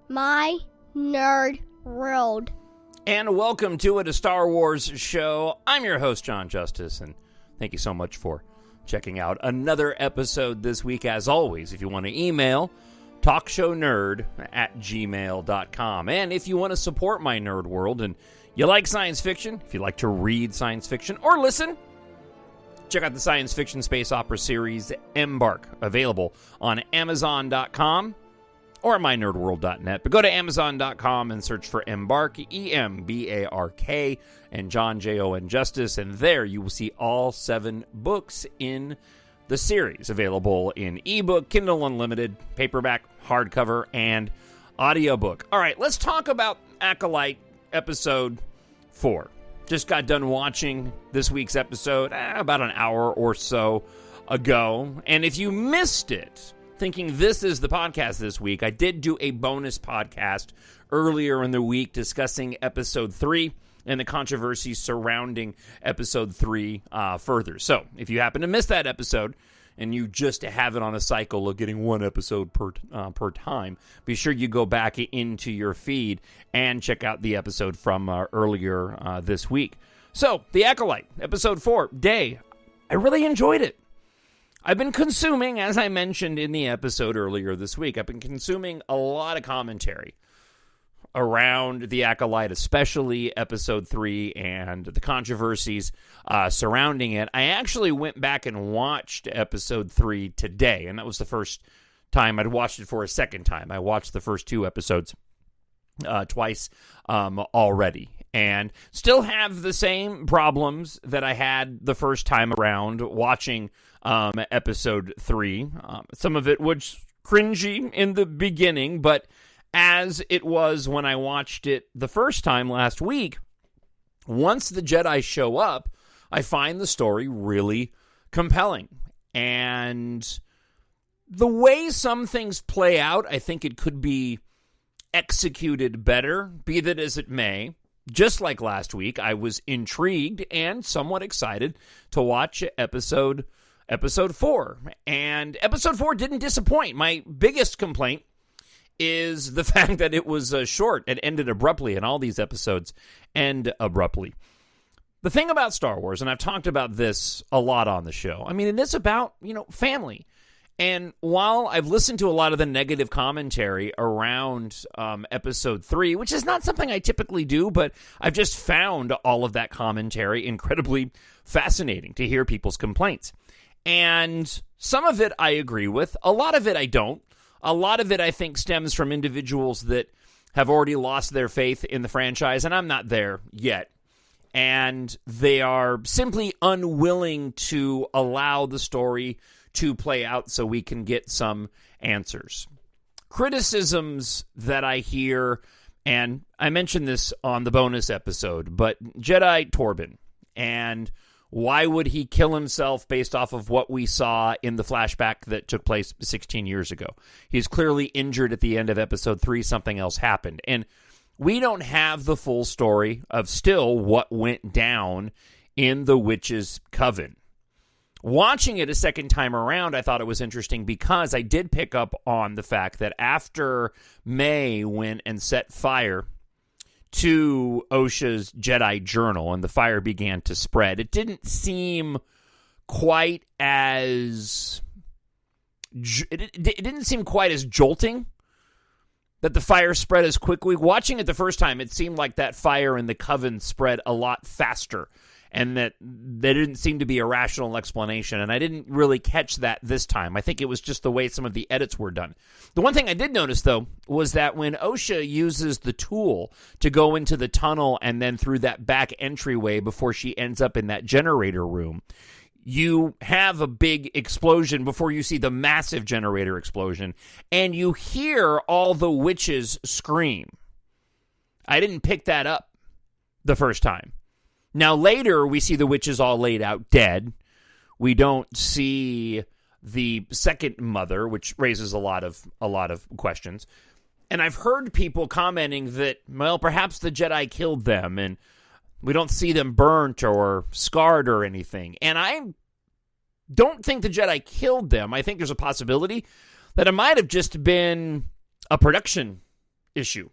My Nerd World. And welcome to it, a Star Wars show. I'm your host, Jon Justice, and thank you so much for checking out another episode this week. As always, if you want to email, TalkShowNerd@gmail.com. And if you want to support my nerd world and you like science fiction, if you like to read science fiction or listen, check out the science fiction space opera series EMBARK, available on Amazon.com or mynerdworld.net. But go to Amazon.com and search for EMBARK, EMBARK, and Jon Justice, and there you will see all 7 books in the series, available in ebook, Kindle Unlimited, paperback, hardcover, and audiobook. All right, let's talk about ACOLYTE episode 4. Just got done watching this week's episode about an hour or so ago, and if you missed it, thinking this is the podcast this week, I did do a bonus podcast earlier in the week discussing episode 3 and the controversy surrounding episode 3 further. So, if you happen to miss that episode and you just have it on a cycle of getting one episode per time, be sure you go back into your feed and check out the episode from earlier this week. So, The Acolyte, episode 4, Day. I really enjoyed it. I've been consuming, as I mentioned in the episode earlier this week, I've been consuming a lot of commentary around The Acolyte, especially episode 3 and the controversies surrounding it. I actually went back and watched episode 3 today, and that was the first time I'd watched it for a second time. I watched the first 2 episodes twice already, and still have the same problems that I had the first time around watching episode 3. Some of it was cringy in the beginning, but as it was when I watched it the first time last week, once the Jedi show up, I find the story really compelling. And the way some things play out, I think it could be executed better, be that as it may. Just like last week, I was intrigued and somewhat excited to watch episode 4. And episode 4 didn't disappoint. My biggest complaint is the fact that it was short. It ended abruptly, and all these episodes end abruptly. The thing about Star Wars, and I've talked about this a lot on the show, I mean, it is about, family. And while I've listened to a lot of the negative commentary around episode 3, which is not something I typically do, but I've just found all of that commentary incredibly fascinating to hear people's complaints. And some of it I agree with, a lot of it I don't. A lot of it, I think, stems from individuals that have already lost their faith in the franchise, and I'm not there yet. And they are simply unwilling to allow the story to play out so we can get some answers. Criticisms that I hear, and I mentioned this on the bonus episode, but Jedi Corbijn, and why would he kill himself based off of what we saw in the flashback that took place 16 years ago? He's clearly injured at the end of episode 3. Something else happened. And we don't have the full story of still what went down in the Witches' Coven. Watching it a second time around, I thought it was interesting because I did pick up on the fact that after May went and set fire to Osha's Jedi journal and the fire began to spread, it didn't seem quite as jolting that the fire spread as quickly. Watching it the first time, it seemed like that fire in the Coven spread a lot faster, and that there didn't seem to be a rational explanation, and I didn't really catch that this time. I think it was just the way some of the edits were done. The one thing I did notice, though, was that when Osha uses the tool to go into the tunnel and then through that back entryway before she ends up in that generator room, you have a big explosion before you see the massive generator explosion, and you hear all the witches scream. I didn't pick that up the first time. Now, later, we see the witches all laid out dead. We don't see the second mother, which raises a lot of questions. And I've heard people commenting that, well, perhaps the Jedi killed them, and we don't see them burnt or scarred or anything. And I don't think the Jedi killed them. I think there's a possibility that it might have just been a production issue,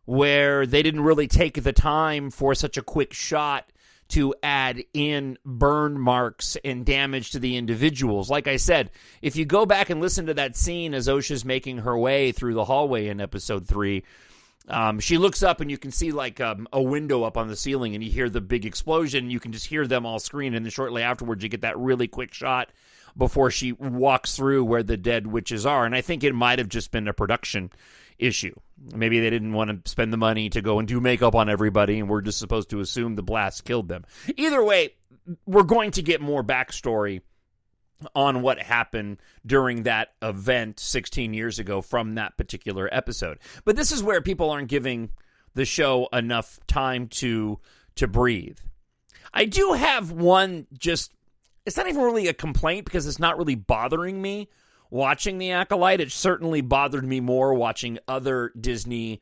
where they didn't really take the time for such a quick shot to add in burn marks and damage to the individuals. Like I said, if you go back and listen to that scene as OSHA's making her way through the hallway in episode 3, she looks up and you can see like a window up on the ceiling, and you hear the big explosion. You can just hear them all scream, and then shortly afterwards you get that really quick shot before she walks through where the dead witches are. And I think it might have just been a production issue. Maybe they didn't want to spend the money to go and do makeup on everybody, and we're just supposed to assume the blast killed them. Either way, we're going to get more backstory on what happened during that event 16 years ago from that particular episode. But this is where people aren't giving the show enough time to breathe. I do have one, just, it's not even really a complaint because it's not really bothering me watching The Acolyte. It certainly bothered me more watching other Disney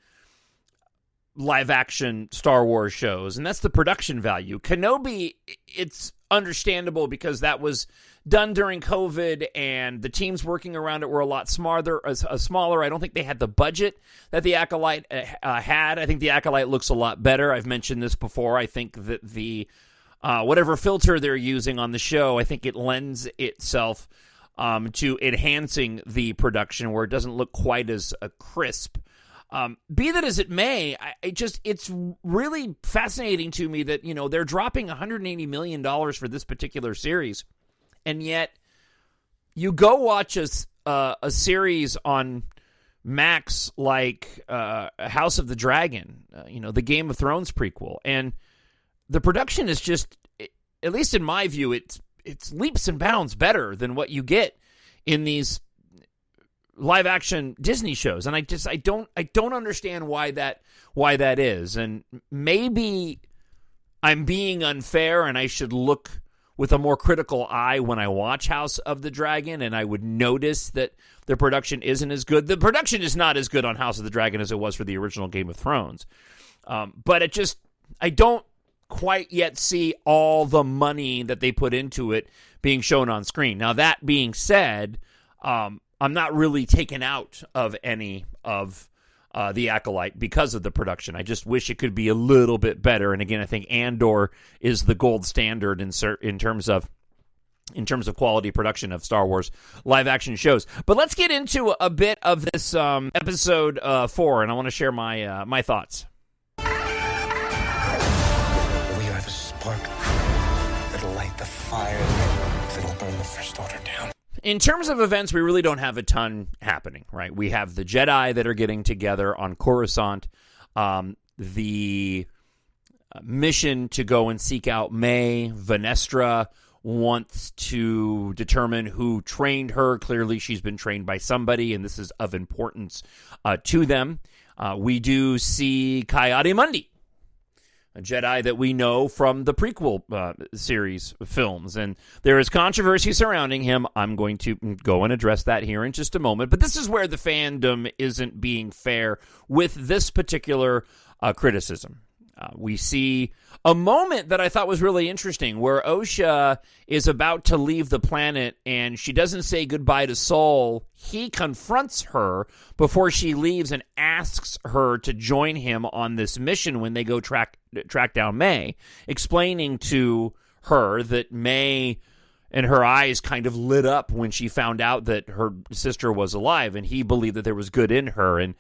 live-action Star Wars shows, and that's the production value. Kenobi, it's understandable because that was done during COVID, and the teams working around it were a lot smaller. I don't think they had the budget that The Acolyte had. I think The Acolyte looks a lot better. I've mentioned this before. I think that the whatever filter they're using on the show, I think it lends itself to enhancing the production where it doesn't look quite as crisp. Be that as it may, it's really fascinating to me that, they're dropping $180 million for this particular series, and yet you go watch a series on Max like House of the Dragon, the Game of Thrones prequel, and the production is just, at least in my view, it's leaps and bounds better than what you get in these live action Disney shows. And I don't understand why that is. And maybe I'm being unfair and I should look with a more critical eye when I watch House of the Dragon, and I would notice that the production isn't as good. The production is not as good on House of the Dragon as it was for the original Game of Thrones. But I don't quite yet see all the money that they put into it being shown on screen. Now, that being said, I'm not really taken out of any of The Acolyte because of the production. I just wish it could be a little bit better. And again, I think Andor is the gold standard in terms of quality production of Star Wars live action shows. But let's get into a bit of this episode 4, and I want to share my thoughts. Spark that'll light the fire that'll burn the First Order down. In terms of events, we really don't have a ton happening, right? We have the Jedi that are getting together on Coruscant, the mission to go and seek out May. Vanestra wants to determine who trained her. Clearly, she's been trained by somebody, and this is of importance to them. We do see Ki-Adi-Mundi, a Jedi that we know from the prequel series films. And there is controversy surrounding him. I'm going to go and address that here in just a moment. But this is where the fandom isn't being fair with this particular criticism. We see a moment that I thought was really interesting where Osha is about to leave the planet and she doesn't say goodbye to Sol. He confronts her before she leaves and asks her to join him on this mission when they go track down May, explaining to her that May and her eyes kind of lit up when she found out that her sister was alive, and he believed that there was good in her. And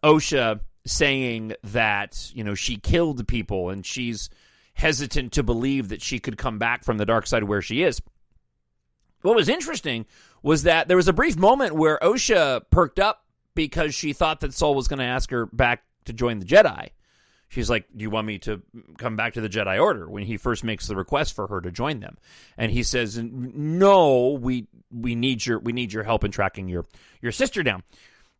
Osha saying that, she killed people and she's hesitant to believe that she could come back from the dark side where she is. What was interesting was that there was a brief moment where Osha perked up because she thought that Sol was going to ask her back to join the Jedi. She's like, do you want me to come back to the Jedi Order, when he first makes the request for her to join them? And he says, no, we need your help in tracking your sister down,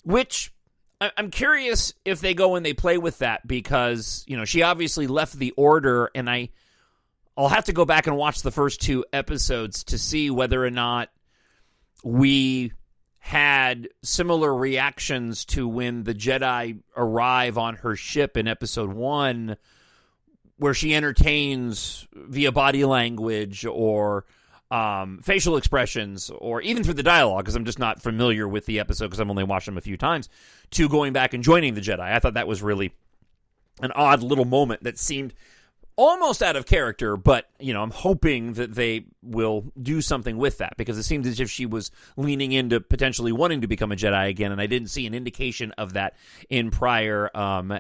which I'm curious if they go and they play with that because, she obviously left the Order, and I'll have to go back and watch the first 2 episodes to see whether or not we had similar reactions to when the Jedi arrive on her ship in episode 1, where she entertains via body language or facial expressions, or even through the dialogue, because I'm just not familiar with the episode because I've only watched them a few times, to going back and joining the Jedi. I thought that was really an odd little moment that seemed almost out of character, but, I'm hoping that they will do something with that, because it seemed as if she was leaning into potentially wanting to become a Jedi again, and I didn't see an indication of that in prior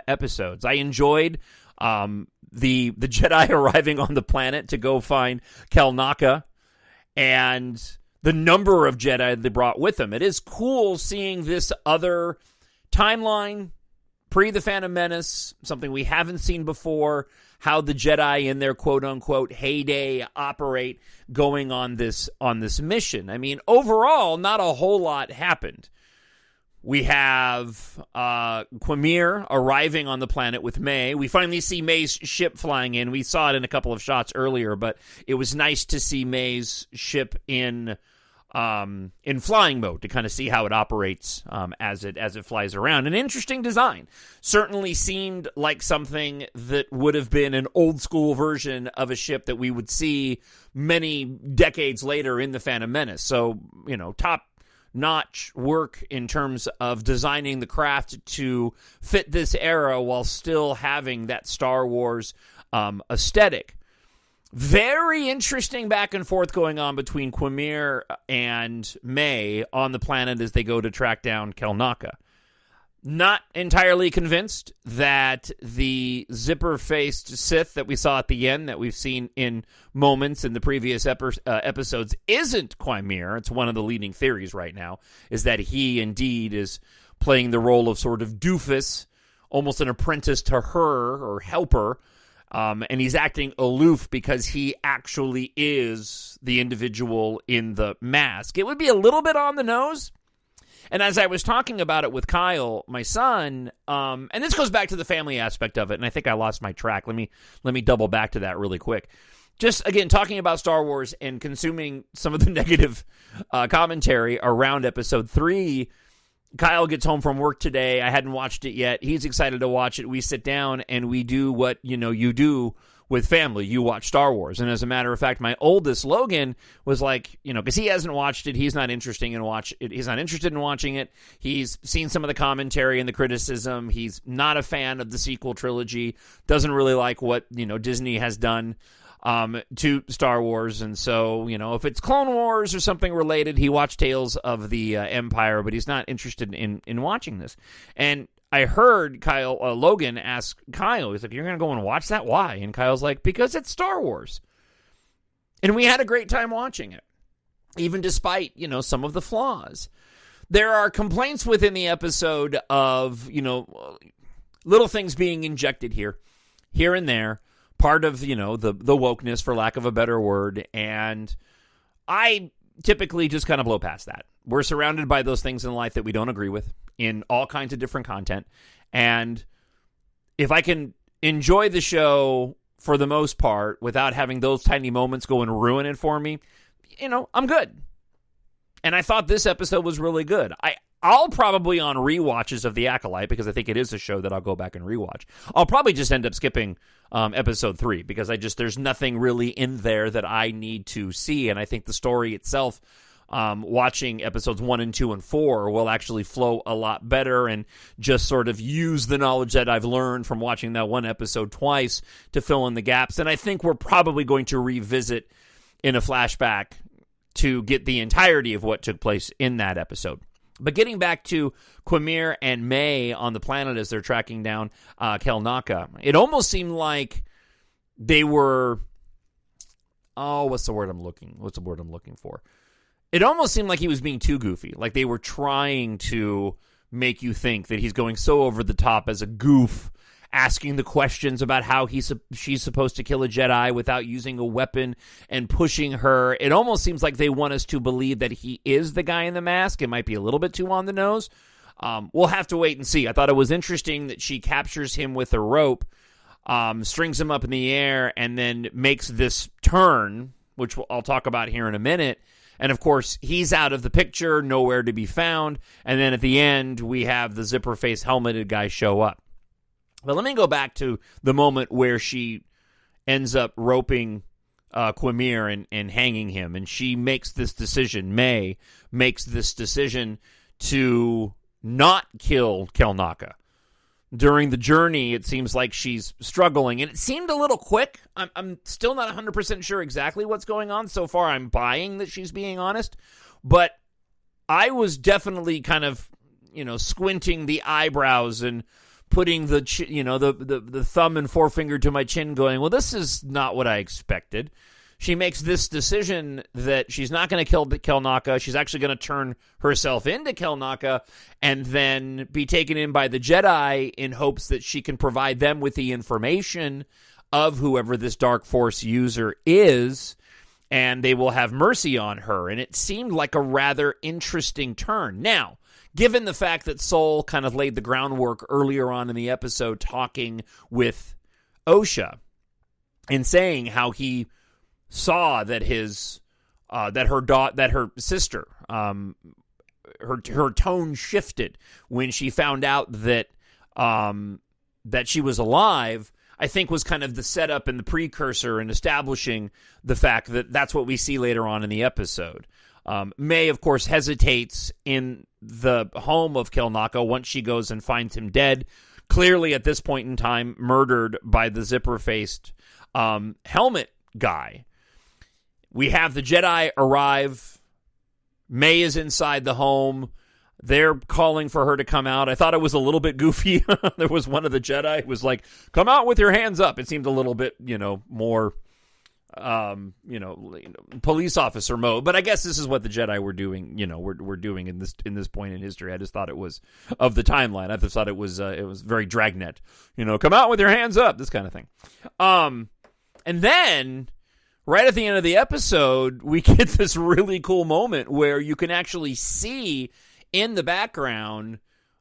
episodes. I enjoyed the Jedi arriving on the planet to go find Kelnaka, and the number of Jedi they brought with them. It is cool seeing this other timeline, pre the Phantom Menace, something we haven't seen before, how the Jedi in their quote-unquote heyday operate going on this mission. I mean, overall, not a whole lot happened. We have Quamir arriving on the planet with May. We finally see May's ship flying in. We saw it in a couple of shots earlier, but it was nice to see May's ship in flying mode to kind of see how it operates as it flies around. An interesting design. Certainly seemed like something that would have been an old school version of a ship that we would see many decades later in the Phantom Menace. So, top notch work in terms of designing the craft to fit this era while still having that Star Wars aesthetic. Very interesting back and forth going on between Quamir and May on the planet as they go to track down Kelnaka. Not entirely convinced that the zipper-faced Sith that we saw at the end, that we've seen in moments in the previous episodes, isn't Quamir. It's one of the leading theories right now, is that he indeed is playing the role of sort of doofus, almost an apprentice to her or helper, and he's acting aloof because he actually is the individual in the mask. It would be a little bit on the nose. And as I was talking about it with Kyle, my son, and this goes back to the family aspect of it, and I think I lost my track. Let me double back to that really quick. Just, again, talking about Star Wars and consuming some of the negative commentary around Episode 3. Kyle gets home from work today. I hadn't watched it yet. He's excited to watch it. We sit down and we do what, you do with family. You watch Star Wars. And as a matter of fact, my oldest, Logan, was like, because he hasn't watched it. He's not interested in watching it. He's seen some of the commentary and the criticism. He's not a fan of the sequel trilogy. Doesn't really like what, Disney has done to Star Wars. And so, if it's Clone Wars or something related, he watched Tales of the Empire, but he's not interested in watching this. And I heard Logan ask Kyle, he's like, "You're going to go and watch that? Why?" And Kyle's like, "Because it's Star Wars." And we had a great time watching it, even despite, some of the flaws. There are complaints within the episode of, little things being injected here and there, part of, the wokeness, for lack of a better word, and I typically just kind of blow past that. We're surrounded by those things in life that we don't agree with in all kinds of different content, and if I can enjoy the show for the most part without having those tiny moments go and ruin it for me, I'm good. And I thought this episode was really good. I'll probably, on rewatches of The Acolyte, because I think it is a show that I'll go back and rewatch, I'll probably just end up skipping episode 3, because there's nothing really in there that I need to see, and I think the story itself, watching episodes 1 and 2 and 4, will actually flow a lot better and just sort of use the knowledge that I've learned from watching that one episode twice to fill in the gaps. And I think we're probably going to revisit in a flashback to get the entirety of what took place in that episode. But getting back to Quamir and May on the planet as they're tracking down Kelnaka, it almost seemed like they were, what's the word I'm looking for? It almost seemed like he was being too goofy, like they were trying to make you think that he's going so over the top as a goof, asking the questions about how she's supposed to kill a Jedi without using a weapon and pushing her. It almost seems like they want us to believe that he is the guy in the mask. It might be a little bit too on the nose. We'll have to wait and see. I thought it was interesting that she captures him with a rope, strings him up in the air, and then makes this turn, which I'll talk about here in a minute. And, of course, he's out of the picture, nowhere to be found. And then at the end, we have the zipper-face helmeted guy show up. But let me go back to the moment where she ends up roping Quimir and hanging him. And she makes this decision, May makes this decision to not kill Kelnaka. During the journey, it seems like she's struggling, and it seemed a little quick. I'm still not 100% sure exactly what's going on. So far, I'm buying that she's being honest, but I was definitely kind of, squinting the eyebrows and putting the the thumb and forefinger to my chin going, well, this is not what I expected. She makes this decision that she's not going to kill Kelnaka. She's actually going to turn herself into Kelnaka and then be taken in by the Jedi in hopes that she can provide them with the information of whoever this Dark Force user is, and they will have mercy on her. And it seemed like a rather interesting turn. Now, given the fact that Soul kind of laid the groundwork earlier on in the episode talking with Osha and saying how he saw that her sister, her tone shifted when she found out that she was alive, I think was kind of the setup and the precursor in establishing the fact that that's what we see later on in the episode. May, of course, hesitates in the home of Kelnaka once she goes and finds him dead, clearly at this point in time murdered by the zipper-faced helmet guy. We have the Jedi arrive. May is inside the home. They're calling for her to come out. I thought it was a little bit goofy. There was one of the Jedi who was like, come out with your hands up. It seemed a little bit, more, police officer mode. But I guess this is what the Jedi were doing, we're doing in this point in history. I just thought it was of the timeline. I just thought it was very Dragnet. Come out with your hands up, this kind of thing. And then right at the end of the episode, we get this really cool moment where you can actually see in the background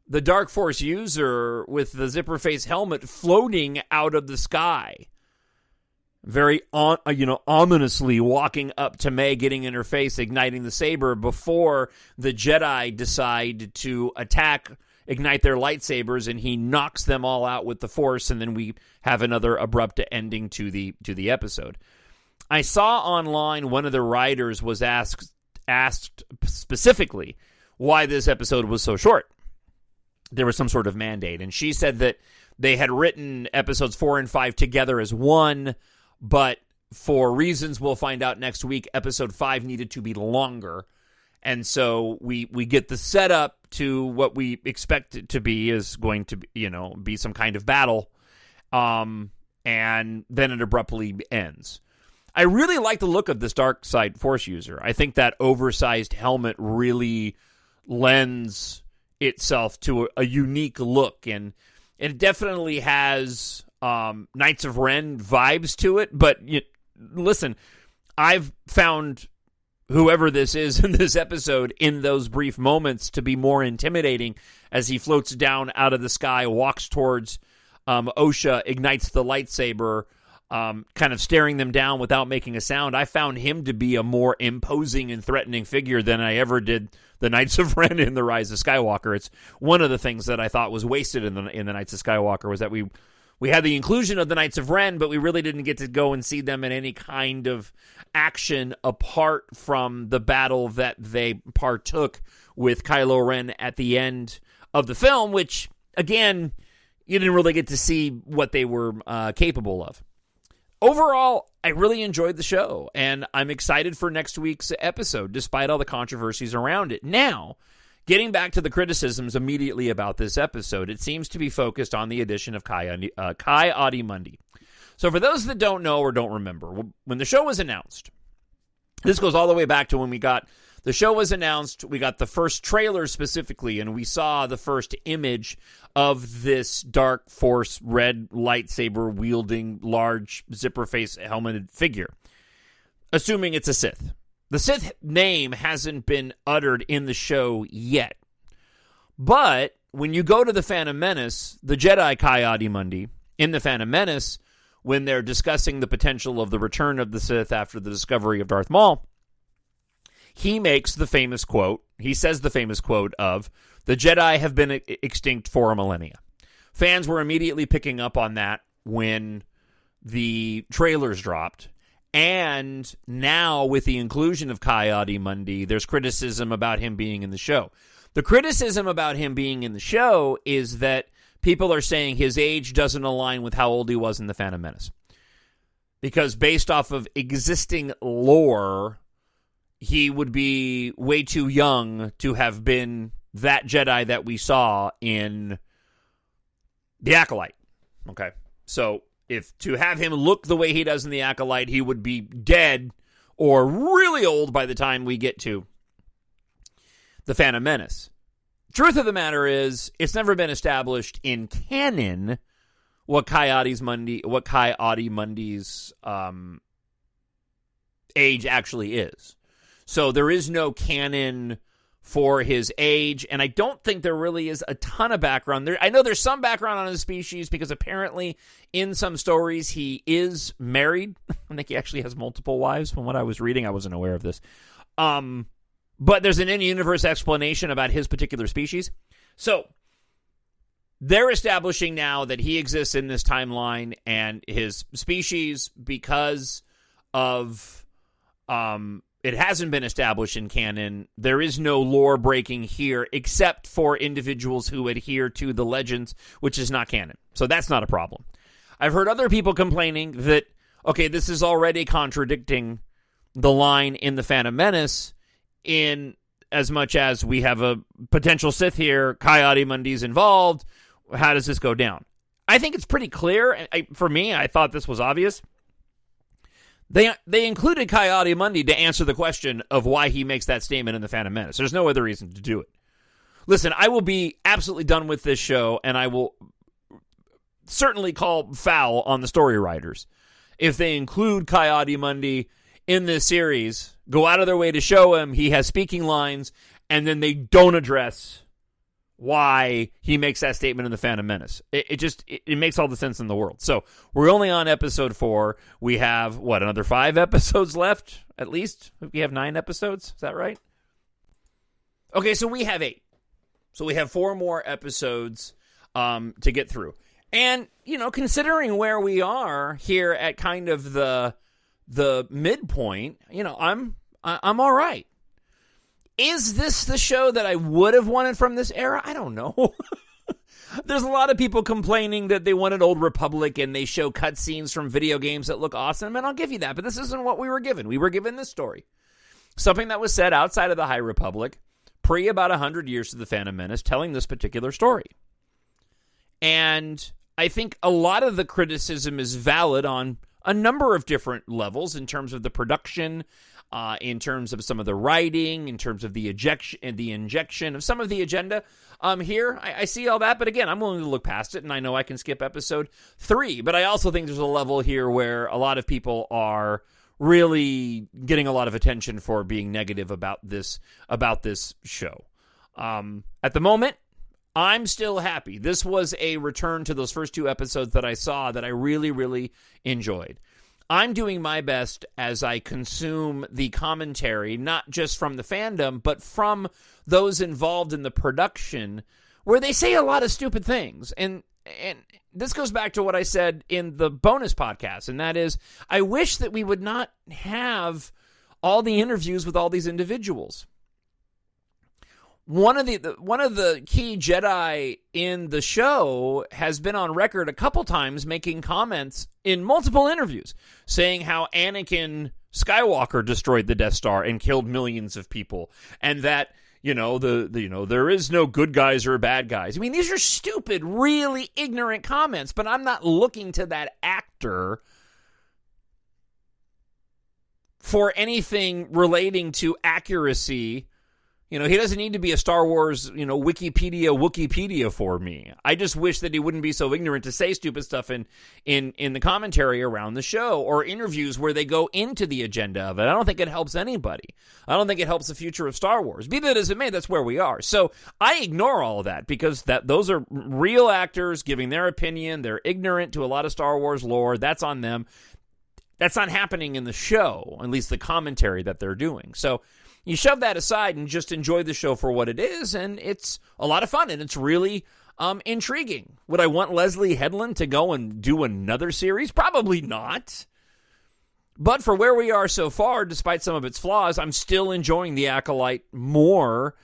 the Dark Force user with the zipper face helmet floating out of the sky. Very, ominously walking up to May, getting in her face, igniting the saber before the Jedi decide to ignite their lightsabers, and he knocks them all out with the Force, and then we have another abrupt ending to the episode. I saw online one of the writers was asked specifically why this episode was so short. There was some sort of mandate, and she said that they had written episodes 4 and 5 together as one, but for reasons we'll find out next week, episode 5 needed to be longer. And so we get the setup to what we expect it to be is going to be some kind of battle, and then it abruptly ends. I really like the look of this dark side Force user. I think that oversized helmet really lends itself to a unique look, and it definitely has Knights of Ren vibes to it. But listen, I've found whoever this is in this episode in those brief moments to be more intimidating as he floats down out of the sky, walks towards Osha, ignites the lightsaber, kind of staring them down without making a sound. I found him to be a more imposing and threatening figure than I ever did the Knights of Ren in The Rise of Skywalker. It's one of the things that I thought was wasted in the Knights of Skywalker was that we had the inclusion of the Knights of Ren, but we really didn't get to go and see them in any kind of action apart from the battle that they partook with Kylo Ren at the end of the film, which, again, you didn't really get to see what they were capable of. Overall, I really enjoyed the show, and I'm excited for next week's episode, despite all the controversies around it. Now, getting back to the criticisms immediately about this episode, it seems to be focused on the addition of Kai Adi-Mundi. So for those that don't know or don't remember, when the show was announced, this goes all the way back to when the show was announced, we got the first trailer specifically, and we saw the first image of this Dark Force red lightsaber-wielding, large, zipper-face helmeted figure, assuming it's a Sith. The Sith name hasn't been uttered in the show yet. But when you go to the Phantom Menace, the Jedi Kai Adi-Mundi, in the Phantom Menace, when they're discussing the potential of the return of the Sith after the discovery of Darth Maul, he makes the famous quote, he says the famous quote of, "The Jedi have been extinct for a millennia." Fans were immediately picking up on that when the trailers dropped, And now with the inclusion of Coyote-Mundi, there's criticism about him being in the show. The criticism about him being in the show is that people are saying his age doesn't align with how old he was in The Phantom Menace. Because based off of existing lore, he would be way too young to have been that Jedi that we saw in The Acolyte. Okay, so if to have him look the way he does in The Acolyte, he would be dead or really old by the time we get to The Phantom Menace. Truth of the matter is, it's never been established in canon what Coyote-Mundi's age actually is. So there is no canon for his age, and I don't think there really is a ton of background. I know there's some background on his species, because apparently in some stories he is married. I think he actually has multiple wives. From what I was reading, I wasn't aware of this. But there's an in-universe explanation about his particular species. So they're establishing now that he exists in this timeline, and his species, because of it hasn't been established in canon, there is no lore breaking here except for individuals who adhere to the legends, which is not canon. So that's not a problem. I've heard other people complaining that, okay, this is already contradicting the line in The Phantom Menace, in as much as we have a potential Sith here, Coyote-Mundi's involved. How does this go down? I think it's pretty clear. For me, I thought this was obvious. They included Coyote-Mundi to answer the question of why he makes that statement in The Phantom Menace. There's no other reason to do it. Listen, I will be absolutely done with this show, and I will certainly call foul on the story writers if they include Coyote-Mundi in this series, go out of their way to show him he has speaking lines, and then they don't address why he makes that statement in The Phantom Menace. It makes all the sense in the world. So we're only on episode 4. We have, another 5 episodes left, at least? We have 9 episodes. Is that right? Okay, so we have 8. So we have 4 more episodes to get through. And, considering where we are here at kind of the midpoint, I'm all right. Is this the show that I would have wanted from this era? I don't know. There's a lot of people complaining that they wanted Old Republic and they show cutscenes from video games that look awesome, and I'll give you that, but this isn't what we were given. We were given this story. Something that was set outside of the High Republic, pre about 100 years to The Phantom Menace, telling this particular story. And I think a lot of the criticism is valid on a number of different levels in terms of the production, in terms of some of the writing, in terms of the injection of some of the agenda. Here, I see all that, but again, I'm willing to look past it, and I know I can skip episode 3. But I also think there's a level here where a lot of people are really getting a lot of attention for being negative about this show. At the moment, I'm still happy. This was a return to those first 2 episodes that I saw that I really, really enjoyed. I'm doing my best as I consume the commentary, not just from the fandom, but from those involved in the production, where they say a lot of stupid things. And this goes back to what I said in the bonus podcast, and that is, I wish that we would not have all the interviews with all these individuals. One of the key Jedi in the show has been on record a couple times making comments in multiple interviews saying how Anakin Skywalker destroyed the Death Star and killed millions of people, and that there is no good guys or bad guys. I mean, these are stupid, really ignorant comments, but I'm not looking to that actor for anything relating to accuracy. He doesn't need to be a Star Wars, Wikipedia for me. I just wish that he wouldn't be so ignorant to say stupid stuff in the commentary around the show or interviews where they go into the agenda of it. I don't think it helps anybody. I don't think it helps the future of Star Wars. Be that as it may, that's where we are. So I ignore all of that because those are real actors giving their opinion. They're ignorant to a lot of Star Wars lore. That's on them. That's not happening in the show, at least the commentary that they're doing. So you shove that aside and just enjoy the show for what it is, and it's a lot of fun, and it's really intriguing. Would I want Leslie Headland to go and do another series? Probably not. But for where we are so far, despite some of its flaws, I'm still enjoying The Acolyte more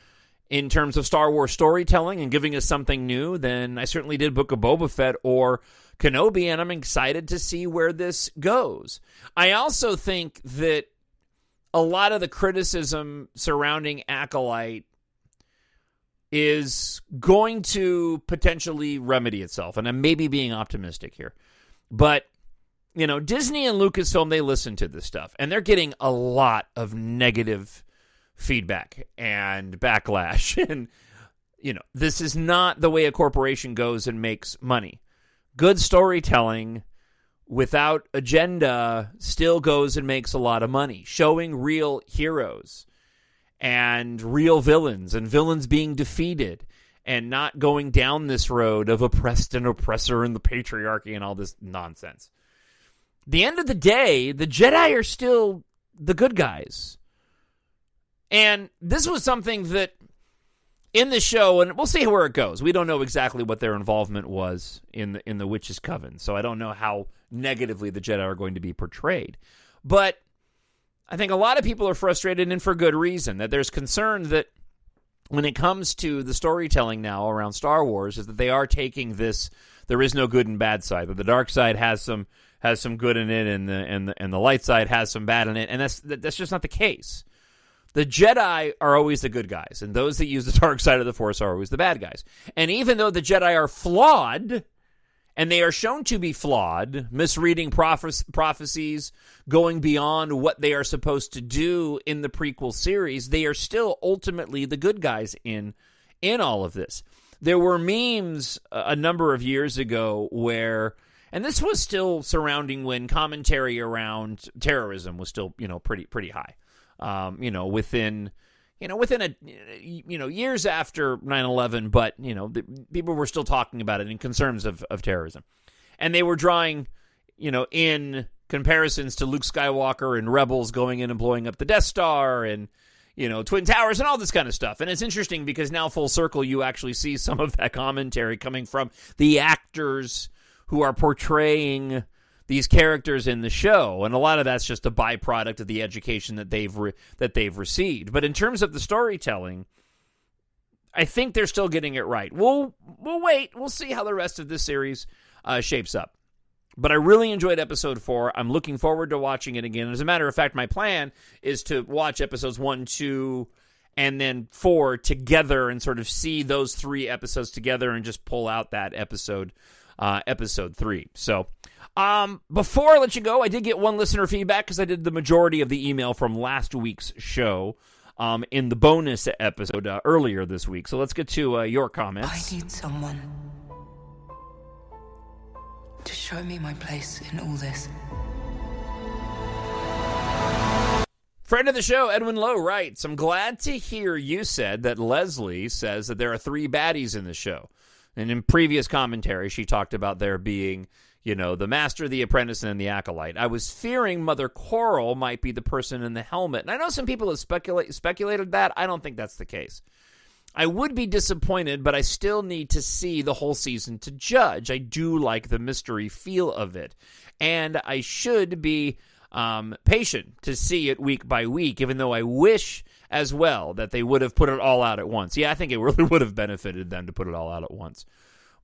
in terms of Star Wars storytelling and giving us something new than I certainly did Book of Boba Fett or Kenobi, and I'm excited to see where this goes. I also think that a lot of the criticism surrounding Acolyte is going to potentially remedy itself, and I'm maybe being optimistic here. But, you know, Disney and Lucasfilm, they listen to this stuff, and they're getting a lot of negative feedback and backlash. And, you know, this is not the way a corporation goes and makes money. Good storytelling without agenda still goes and makes a lot of money. Showing real heroes and real villains and villains being defeated and not going down this road of oppressed and oppressor and the patriarchy and all this nonsense. At the end of the day, the Jedi are still the good guys. And this was something that in the show, and we'll see where it goes. We don't know exactly what their involvement was in the Witch's Coven, so I don't know how negatively the Jedi are going to be portrayed. But I think a lot of people are frustrated, and for good reason, that there's concern that when it comes to the storytelling now around Star Wars, is that they are taking this, there is no good and bad side, that the dark side has some good in it, and the light side has some bad in it, and that's just not the case. The Jedi are always the good guys, and those that use the dark side of the Force are always the bad guys. And even though the Jedi are flawed, and they are shown to be flawed, misreading prophecies, going beyond what they are supposed to do in the prequel series, they are still ultimately the good guys in all of this. There were memes a number of years ago where, and this was still surrounding when commentary around terrorism was still, pretty high. Within years after 9/11, but, people were still talking about it in concerns of terrorism. And they were drawing, in comparisons to Luke Skywalker and Rebels going in and blowing up the Death Star and, Twin Towers and all this kind of stuff. And it's interesting because now full circle, you actually see some of that commentary coming from the actors who are portraying these characters in the show, and a lot of that's just a byproduct of the education that they've received. But in terms of the storytelling, I think they're still getting it right. We'll wait. We'll see how the rest of this series shapes up. But I really enjoyed episode 4. I'm looking forward to watching it again. As a matter of fact, my plan is to watch episodes 1, 2, and then 4 together and sort of see those 3 episodes together and just pull out that episode 3. So, before I let you go, I did get one listener feedback because I did the majority of the email from last week's show in the bonus episode earlier this week. So let's get to your comments. I need someone to show me my place in all this. Friend of the show, Edwin Lowe, writes, I'm glad to hear you said that Leslie says that there are 3 baddies in the show. And in previous commentary, she talked about there being, the Master, the Apprentice, and the Acolyte. I was fearing Mother Coral might be the person in the helmet. And I know some people have speculated that. I don't think that's the case. I would be disappointed, but I still need to see the whole season to judge. I do like the mystery feel of it. And I should be patient to see it week by week, even though I wish as well that they would have put it all out at once. Yeah, I think it really would have benefited them to put it all out at once.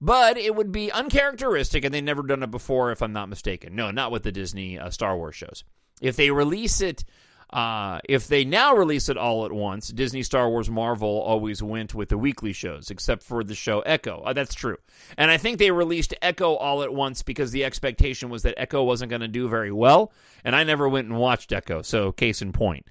But it would be uncharacteristic, and they've never done it before, if I'm not mistaken. No, not with the Disney Star Wars shows. If they release it, if they now release it all at once, Disney, Star Wars, Marvel always went with the weekly shows, except for the show Echo. That's true. And I think they released Echo all at once because the expectation was that Echo wasn't going to do very well, and I never went and watched Echo, so case in point.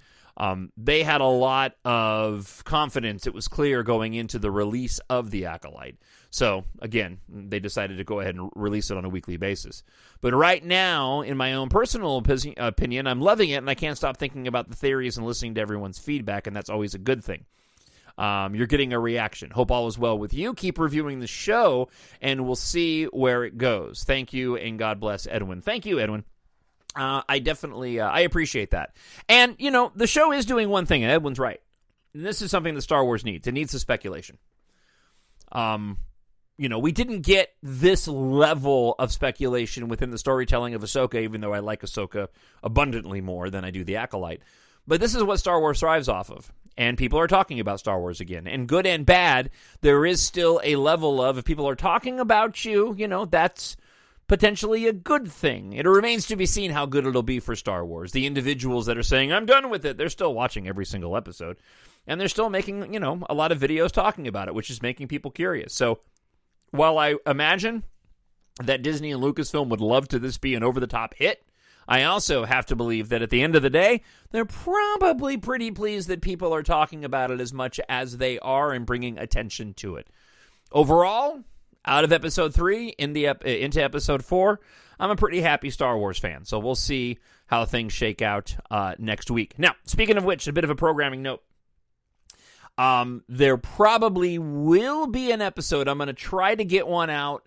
They had a lot of confidence, it was clear, going into the release of The Acolyte. So, again, they decided to go ahead and release it on a weekly basis. But right now, in my own personal opinion, I'm loving it, and I can't stop thinking about the theories and listening to everyone's feedback, and that's always a good thing. You're getting a reaction. Hope all is well with you. Keep reviewing the show, and we'll see where it goes. Thank you, and God bless Edwin. Thank you, Edwin. I definitely, I appreciate that. And, the show is doing one thing, and Edwin's right. And this is something that Star Wars needs. It needs the speculation. we didn't get this level of speculation within the storytelling of Ahsoka, even though I like Ahsoka abundantly more than I do the Acolyte. But this is what Star Wars thrives off of. And people are talking about Star Wars again. And good and bad, there is still a level of, if people are talking about you, that's potentially a good thing. It remains to be seen how good it'll be for Star Wars. The individuals that are saying, I'm done with it, they're still watching every single episode. And they're still making, a lot of videos talking about it, which is making people curious. So while I imagine that Disney and Lucasfilm would love to this be an over-the-top hit, I also have to believe that at the end of the day, they're probably pretty pleased that people are talking about it as much as they are and bringing attention to it. Overall, out of Episode 3 into Episode 4, I'm a pretty happy Star Wars fan. So we'll see how things shake out next week. Now, speaking of which, a bit of a programming note. There probably will be an episode. I'm going to try to get one out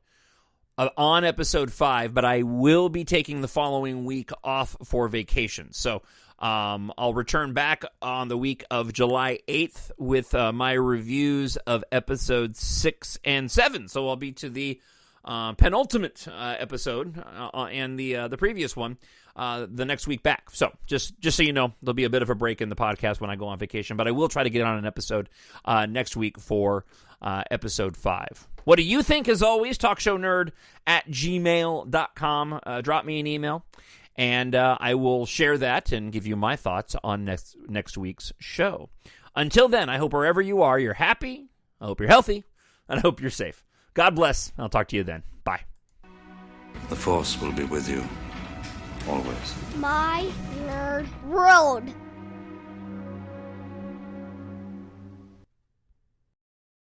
on Episode 5, but I will be taking the following week off for vacation. So I'll return back on the week of July 8th with my reviews of Episodes 6 and 7. So I'll be to the penultimate episode and the previous one the next week back. So just so you know, there'll be a bit of a break in the podcast when I go on vacation, but I will try to get on an episode next week for Episode 5. What do you think? As always, talkshownerd@gmail.com. Drop me an email, and I will share that and give you my thoughts on next week's show. Until then, I hope wherever you are, you're happy, I hope you're healthy, and I hope you're safe. God bless. I'll talk to you then. Bye. The Force will be with you, always. My Nerd World.